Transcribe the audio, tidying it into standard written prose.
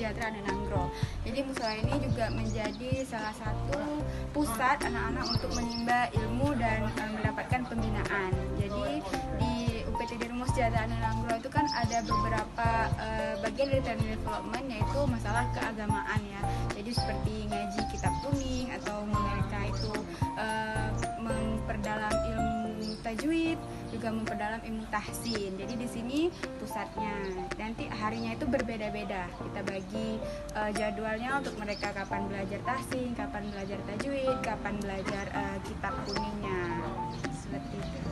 Sejahtera Anangrong. Jadi musola ini juga menjadi salah satu pusat anak-anak untuk menimba ilmu dan mendapatkan pembinaan. Jadi di UPTD Rumus Sejahtera Anangrong itu kan ada beberapa bagian dari training development, yaitu masalah keagamaan ya. Jadi seperti ngaji kitab kuning atau mereka itu memperdalam ilmu tajwid, juga memperdalam ilmu tahsin. Jadi di sini pusatnya. Nanti harinya itu berbeda-beda. Kita bagi jadwalnya untuk mereka kapan belajar tahsin, kapan belajar tajwid, kapan belajar kitab kuningnya. Seperti itu.